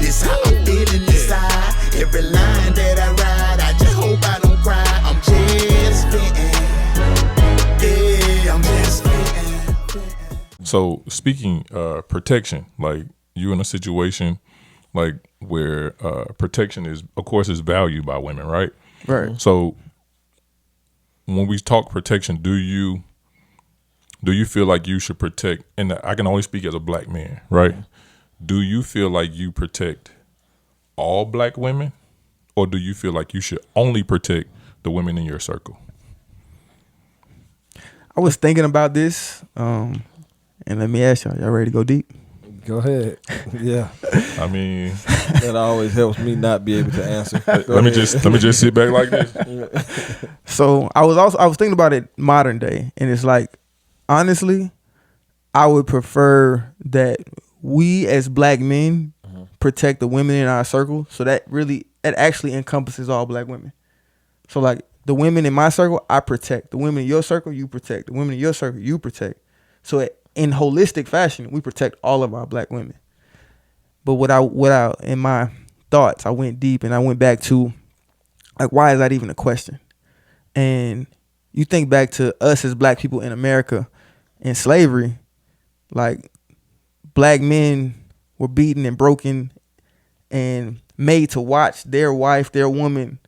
This how I'm feeling inside. Every line that I ride, I just hope I don't cry. I'm just fitting. Yeah, I'm just fitting. So speaking protection, like you in a situation like where protection is, of course, is valued by women, right? Right. So when we talk protection, do you feel like you should protect? And I can only speak as a black man, right? Do you feel like you protect all black women, or do you feel like you should only protect the women in your circle? I was thinking about this, and let me ask y'all ready to go deep? Go ahead. Yeah. I mean, that always helps me not be able to answer. Let me just sit back like this. So I was thinking about it modern day, and it's like, honestly, I would prefer that we as black men protect the women in our circle. So that actually encompasses all black women. So like the women in my circle, I protect. The women in your circle, you protect. The women in your circle, you protect. So in holistic fashion, we protect all of our black women. But what I in my thoughts, I went deep and I went back to, like, why is that even a question? And you think back to us as black people in America in slavery, like black men were beaten and broken and made to watch their wife, their woman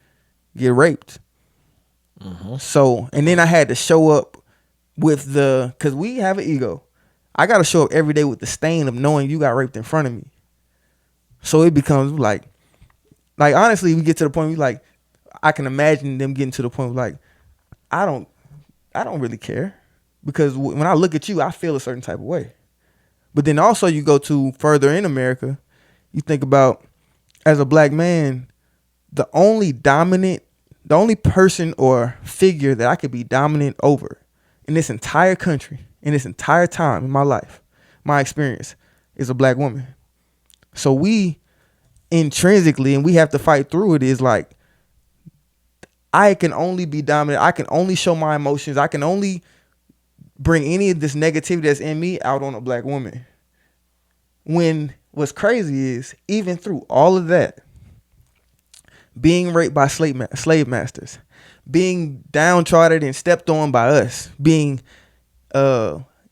get raped. So, and then I had to show up with cause we have an ego. I got to show up every day with the stain of knowing you got raped in front of me. So it becomes like honestly, we get to the point where like, I can imagine them getting to the point where like, I don't really care, because when I look at you, I feel a certain type of way. But then also you go to further in America, you think about, as a black man, the only person or figure that I could be dominant over in this entire country, in this entire time in my life, my experience, is a black woman. So we intrinsically, and we have to fight through it, is like, I can only be dominant. I can only show my emotions. I can only bring any of this negativity that's in me out on a black woman. When what's crazy is, even through all of that, being raped by slave masters, being downtrodden and stepped on by us, being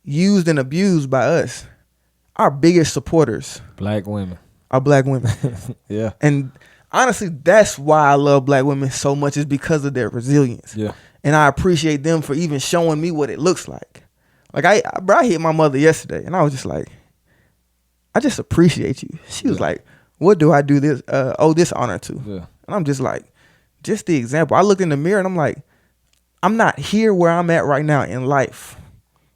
used and abused by us, our biggest supporters, black women, are black women. Yeah. And honestly, that's why I love black women so much, is because of their resilience. Yeah. And I appreciate them for even showing me what it looks like. Like I hit my mother yesterday, and I was just like, I just appreciate you. She was like, what do I do owe this honor to? Yeah. And I'm just like, just the example. I looked in the mirror and I'm like, I'm not here where I'm at right now in life.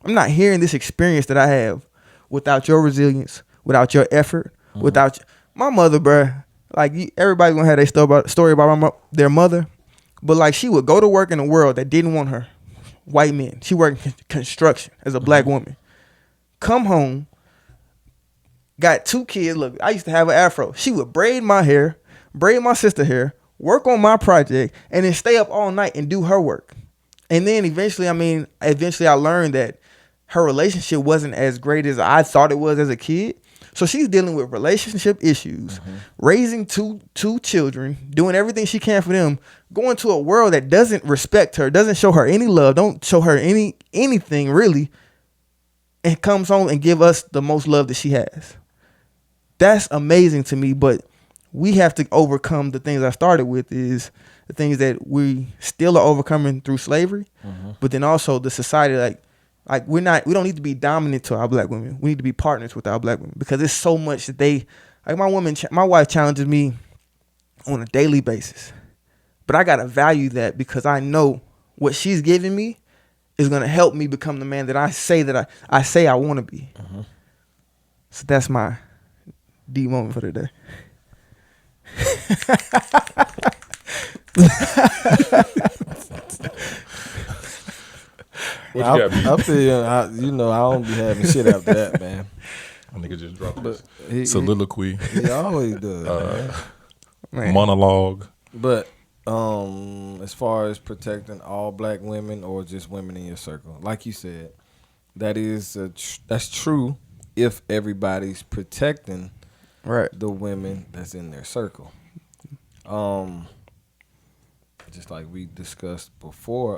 I'm not here in this experience that I have without your resilience, without your effort, without my mother, bruh. Like, everybody's gonna have their story about their mother, but like, she would go to work in a world that didn't want her. White men. She worked in construction as a black woman. Come home, got 2 kids. Look, I used to have an afro. She would braid my hair, braid my sister's hair, work on my project, and then stay up all night and do her work. And then eventually I learned that her relationship wasn't as great as I thought it was as a kid. So she's dealing with relationship issues, raising two children, doing everything she can for them, going to a world that doesn't respect her, doesn't show her any love, don't show her anything really, and comes home and give us the most love that she has. That's amazing to me, but we have to overcome the things I started with, is the things that we still are overcoming through slavery, but then also the society, like we don't need to be dominant to our black women. We need to be partners with our black women, because it's so much that my wife challenges me on a daily basis, but I gotta value that, because I know what she's giving me is gonna help me become the man that I say I want to be. So that's my deep moment for today. I feel, I don't be having shit after that, man. I nigga just dropped this soliloquy. He always does. Monologue. But as far as protecting all black women or just women in your circle, like you said, that's true if everybody's protecting Right. the women that's in their circle. Just like we discussed before,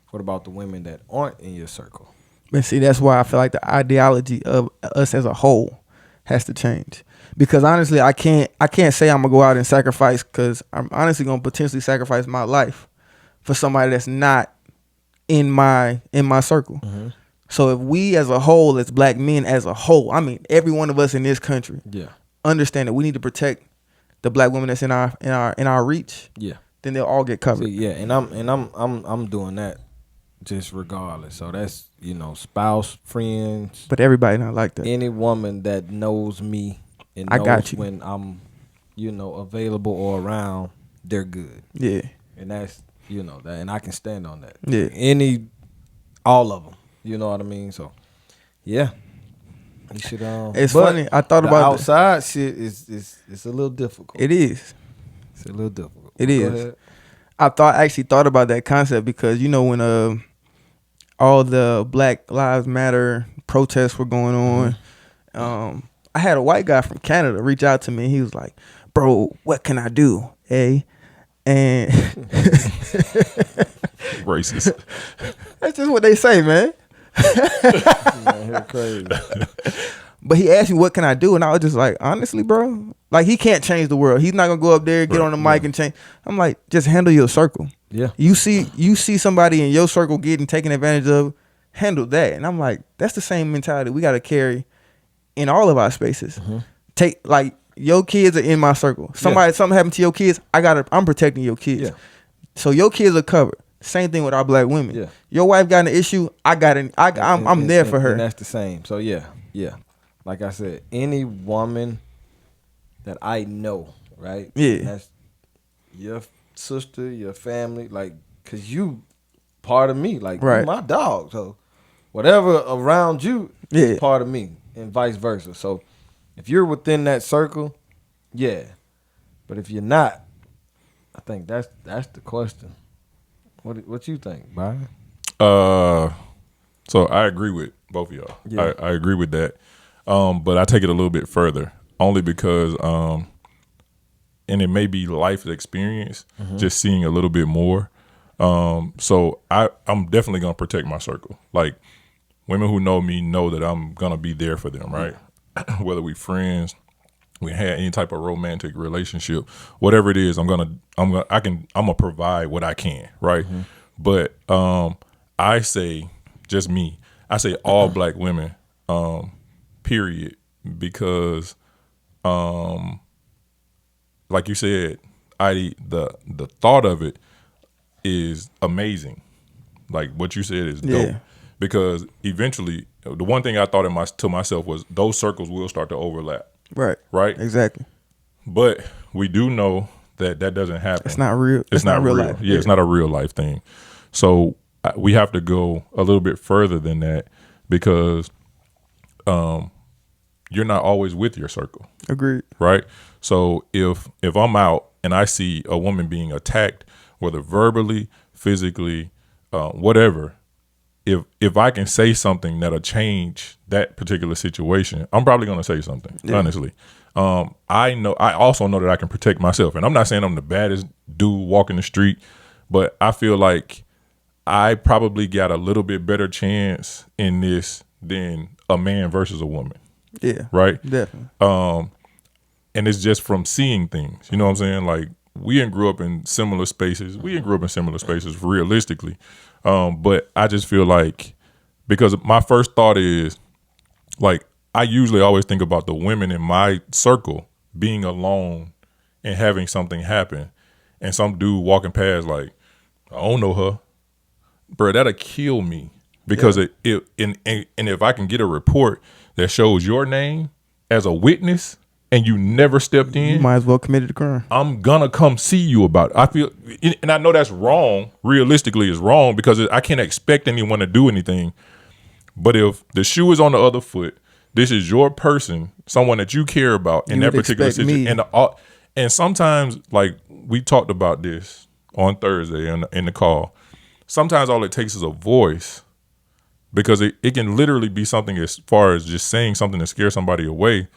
what about the women that aren't in your circle? And see, that's why I feel like the ideology of us as a whole has to change. Because honestly, I can't say I'm gonna go out and sacrifice, because I'm honestly gonna potentially sacrifice my life for somebody that's not in my circle. Mm-hmm. So if we as a whole, as black men as a whole, I mean every one of us in this country, Yeah. understand that we need to protect the black women that's in our reach, Yeah. then they'll all get covered. See, yeah, and I'm doing that just regardless. So that's, spouse, friends, But everybody not like that. any woman that knows me and I knows got you. when I'm, available or around, they're good. Yeah. And that's, that, and I can stand on that. Yeah. All of them. You know what I mean? So, yeah. You should. It's but funny. I thought the about outside shit is it's a little difficult. It is. It's a little difficult. It Go is. ahead. I actually thought about that concept because when all the Black Lives Matter protests were going on, I had a white guy from Canada reach out to me. He was like, "Bro, what can I do?" And Racist. that's just what they say, man. Man, you're crazy. But he asked me, "What can I do?" And I was just like, honestly, bro, like he can't change the world. He's not gonna go up there, get Right, on the mic and change. I'm like, just handle your circle. Yeah. You see somebody in your circle getting taken advantage of, handle that. And I'm like, that's the same mentality we got to carry in all of our spaces. Take, like, your kids are in my circle. Something happened to your kids, I'm protecting your kids. Yeah. So your kids are covered. Same thing with our black women. Yeah. Your wife got an issue, I'm there for her. And that's the same. So yeah. Like I said, any woman that I know, right? Yeah. And that's your sister, your family, like, cause you part of me, like, Right. you my dog. So whatever around you is Yeah. part of me, and vice versa. So if you're within that circle, yeah. But if you're not, I think that's the question. What you think, Byron? So I agree with both of y'all. Yeah. I agree with that. But I take it a little bit further, only because and it may be life experience, just seeing a little bit more. So I'm definitely gonna protect my circle. Like, women who know me know that I'm gonna be there for them, right? Whether we friends, we had any type of romantic relationship, whatever it is, I'm gonna provide what I can, right? But I say, just me, I say all black women, period, because like you said, the thought of it is amazing. Like what you said is dope. Yeah. Because eventually, the one thing I thought to myself was those circles will start to overlap. Right. Right. Exactly. But we do know that doesn't happen. It's not real. It's not real life. Yeah, it's not a real life thing. So we have to go a little bit further than that, because you're not always with your circle. Agreed. Right? So if I'm out and I see a woman being attacked, whether verbally, physically, whatever, if I can say something that'll change that particular situation, I'm probably gonna say something, honestly. I also know that I can protect myself. And I'm not saying I'm the baddest dude walking the street, but I feel like I probably got a little bit better chance in this than a man versus a woman. Yeah. Right? Definitely. And it's just from seeing things. You know what I'm saying? Like, we didn't grew up in similar spaces. Realistically. But I just feel like, because my first thought is, like, I usually always think about the women in my circle being alone and having something happen, and some dude walking past like, I don't know her. Bro, that'll kill me, because and if I can get a report that shows your name as a witness and you never stepped in, You might as well committed the crime. I'm gonna come see you about it. I feel, and I know that's wrong. Realistically, it's wrong, because I can't expect anyone to do anything. But if the shoe is on the other foot, this is your person, someone that you care about in You that would particular expect me. situation. And sometimes, like we talked about this on Thursday in the call, sometimes all it takes is a voice, because it can literally be something as far as just saying something to scare somebody away.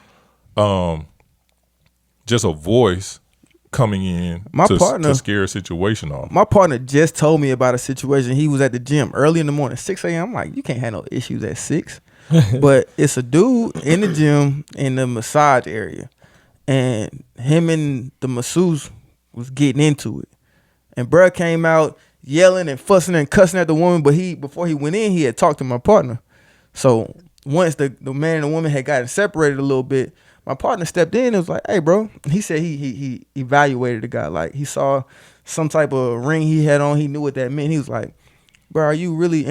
just a voice coming in My to partner- to scare a situation off. My partner just told me about a situation. He was at the gym early in the morning, 6 a.m. I'm like, you can't have no issues at 6. But it's a dude in the gym in the massage area. And him and the masseuse was getting into it. And bruh came out yelling and fussing and cussing at the woman. But before he went in, he had talked to my partner. So once the man and the woman had gotten separated a little bit, my partner stepped in and was like, hey, bro. He said he evaluated the guy. Like, he saw some type of ring he had on. He knew what that meant. He was like, bro, are you really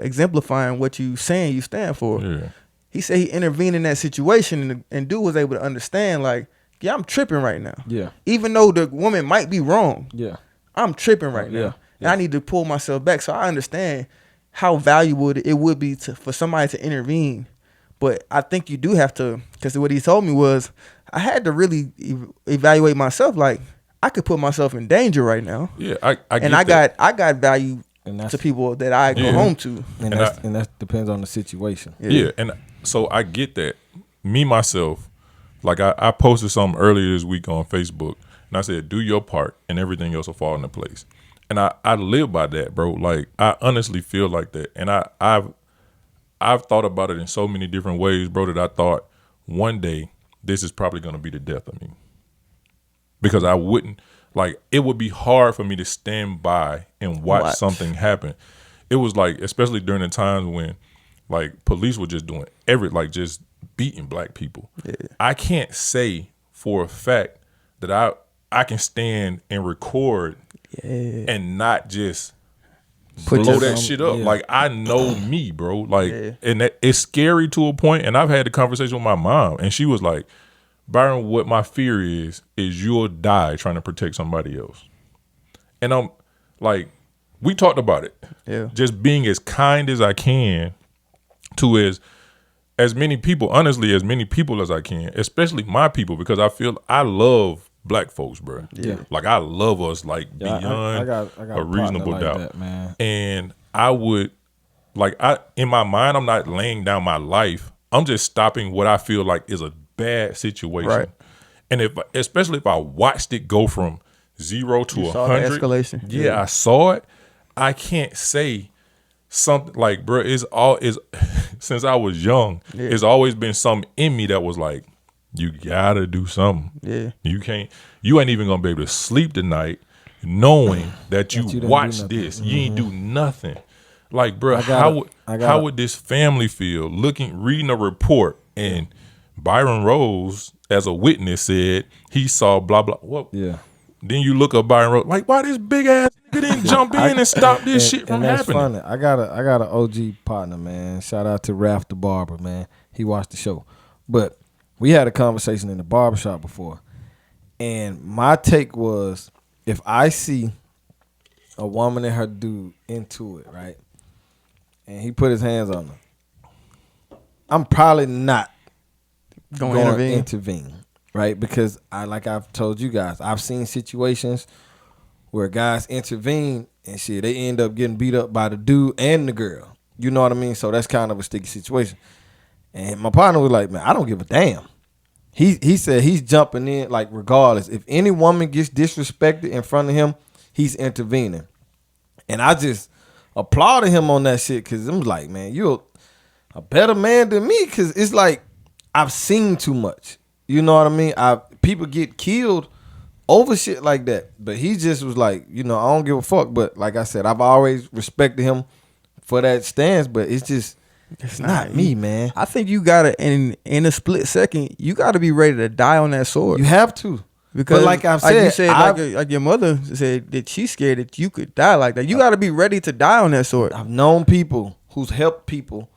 exemplifying what you saying you stand for? Yeah. He said he intervened in that situation, and dude was able to understand, like, yeah, I'm tripping right now. Yeah. Even though the woman might be wrong, Yeah. I'm tripping right Yeah. now. And I need to pull myself back. So I understand how valuable it would be for somebody to intervene. But I think you do have to, because what he told me was, I had to really evaluate myself. Like, I could put myself in danger right now. Yeah, I And get I got value And that's to people that I go Yeah. home to. and that depends on the situation. Yeah, and so I get that. Me, myself, like I posted something earlier this week on Facebook, and I said, do your part, and everything else will fall into place. And I live by that, bro. Like, I honestly feel like that. And I've thought about it in so many different ways, bro, that I thought one day this is probably going to be the death of me. Because I wouldn't, like, it would be hard for me to stand by and watch something happen. It was like, especially during the times when, like, police were just doing just beating black people. Yeah. I can't say for a fact that I can stand and record and not just blow that shit up. Yeah. Like, I know me, bro. Like, and that, it's scary to a point. And I've had a conversation with my mom, and she was like, Byron, what my fear is you'll die trying to protect somebody else. And I'm like, we talked about it. Yeah. Just being as kind as I can to as many people, honestly, as many people as I can, especially my people, because I feel I love black folks, bro. Yeah. Like, I love us, like, Yeah, beyond I got a reasonable like doubt. that, man. And I would, like, in my mind, I'm not laying down my life. I'm just stopping what I feel like is a bad situation. Right. And especially if I watched it go from 0 to You saw the 100, escalation. Yeah, I saw it. I can't say something like, bro, since I was young, it's always been something in me that was like, you gotta do something. Yeah. You ain't even gonna be able to sleep tonight knowing that you didn't do watched nothing. this. You ain't do nothing. Like, bro, I how gotta- would this family feel reading a report and Byron Rose, as a witness, said he saw blah blah. What? Yeah. Then you look up Byron Rose, like, why this big ass nigga didn't jump in and stop this shit from and that's happening? funny. I got an OG partner, man. Shout out to Ralph the barber, man. He watched the show, but we had a conversation in the barbershop before, and my take was, if I see a woman and her dude into it, right, and he put his hands on her, I'm probably not Going going to to intervene. intervene, right? Because like I've told you guys, I've seen situations where guys intervene and shit, they end up getting beat up by the dude and the girl. You know what I mean? So that's kind of a sticky situation. And my partner was like, man, I don't give a damn. He said he's jumping in, like, regardless. If any woman gets disrespected in front of him, he's intervening. And I just applauded him on that shit, because I'm like, man, you're a better man than me, because it's like, I've seen too much. You know what I mean? People get killed over shit like that. But he just was like, I don't give a fuck. But like I said, I've always respected him for that stance, but it's not me, man. I think you gotta, in a split second, you gotta be ready to die on that sword. You have to. Because But like I've said, you said, like your mother said that she's scared that you could die like that. You gotta be ready to die on that sword. I've known people who's helped people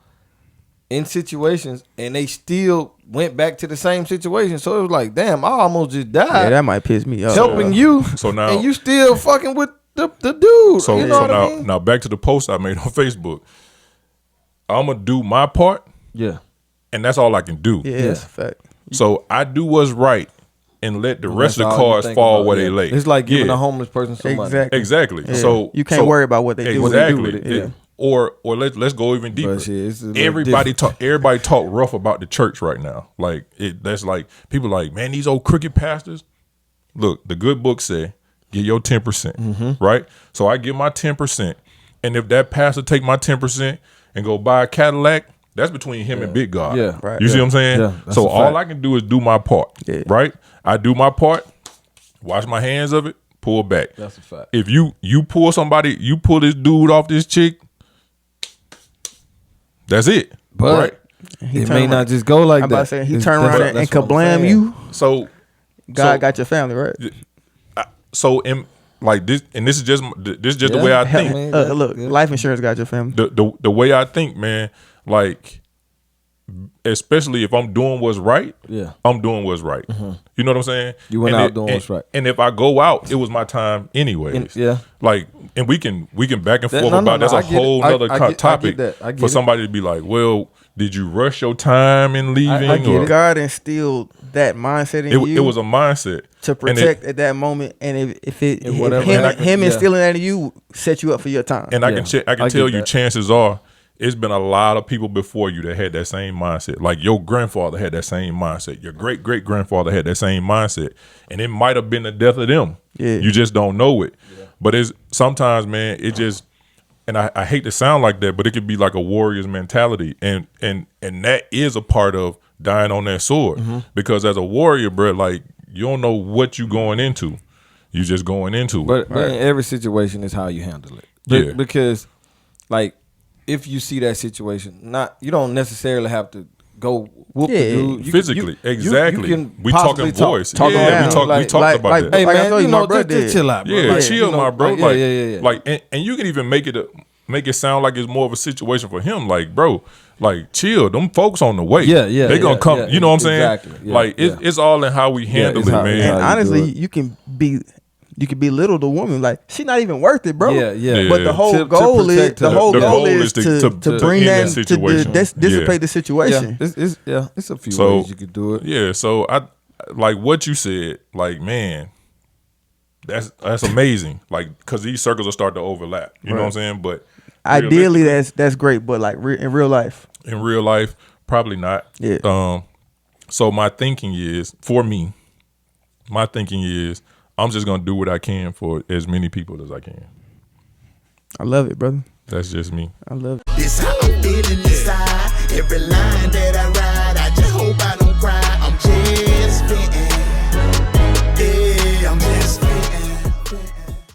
in situations, and they still went back to the same situation. So it was like, damn, I almost just died. Yeah, that might piss me off. helping you. So now- and you still fucking with the dude. So, you know what now, I mean? now back to the post I made on Facebook. I'm gonna do my part, Yeah. and that's all I can do. Yeah, that's a fact. So I do what's right, and let the rest of That's the all you cards think fall about, where yeah. they lay. It's like giving Yeah. a homeless person some money. Exactly. Exactly. Yeah. So You can't worry about what they do Exactly. with it. Yeah. or let's go even deeper. But shit, it's a little Everybody different. everybody talk rough about the church right now. Like that's like people like, man, these old crooked pastors. Look, the good book say, get your 10%, right? So I give my 10%, and if that pastor take my 10% and go buy a Cadillac, that's between him and Big God. Yeah, right. You see what I'm saying? Yeah, that's so a all fact. I can do is do my part, right? I do my part, wash my hands of it, pull back. That's a fact. If you pull somebody, you pull this dude off this chick, that's it. But right? it turn may around- not just go like I'm that. about to say he It's- turn around that's and what I'm kablam saying. you. So God so- got your family, right? so in like this, and this is just the Yeah, way I help think. me. That's Look, good. life insurance got your family. The way I think, man, like especially if I'm doing what's right, Yeah. I'm doing what's right. You know what I'm saying? You went And out doing what's right. And if I go out, it was my time anyways. Yeah. Like, and we can back and That- forth no, about no, that's I a get it. whole I nother get topic that. I get for it. somebody to be like, well, did you rush your time in leaving? I get or it. God instilled that mindset in you it was a mindset to And protect at that moment, and if whatever him, happened, him yeah. instilling that in you set you up for your time. And I Yeah, can I tell get you, that. chances are, it's been a lot of people before you that had that same mindset. Like your grandfather had that same mindset. Your great great grandfather had that same mindset, and it might have been the death of them. Yeah. You just don't know it. But it's sometimes, man, it just. And I hate to sound like that, but it could be like a warrior's mentality, and that is a part of dying on that sword. Because as a warrior, bro, like you don't know what you going into. You just going into it. But in every situation is how you handle it. Yeah. Because like if you see that situation, you don't necessarily have to go whoop Yeah. the dude. You Physically, can- exactly. can we possibly talking voice. talk yeah, around. we talked Like- about that. like- Hey I man, told you, you my know, brother just did. chill out, bro. Yeah, Like, chill, you know, my bro. like, Like, yeah. like, and you can even make it sound like it's more of a situation for him. Like, bro, like, chill. Them folks on the way. Yeah, They gonna come. yeah, You know what I'm saying? exactly. Yeah, like, yeah. it's all in how we handle it's it, how- man. it's how And you honestly, do it. you can belittle the woman like she not even worth it, bro. Yeah, yeah. But the whole To goal is protect her. the whole The goal goal is is to to bring end that that to situation. dissipate the Yeah, situation. it's a few So, ways you could do it. Yeah, so I like what you said. Like, man, that's amazing. Like, because these circles will start to overlap. You know what I'm saying? But Ideally, that's great, but like in real life, in real life, probably not. Yeah. So my thinking is, for me, I'm just gonna do what I can for as many people as I can. I love it, brother. That's just me. I love it. This how I'm feeling inside. Every line that I ride, I just hope I don't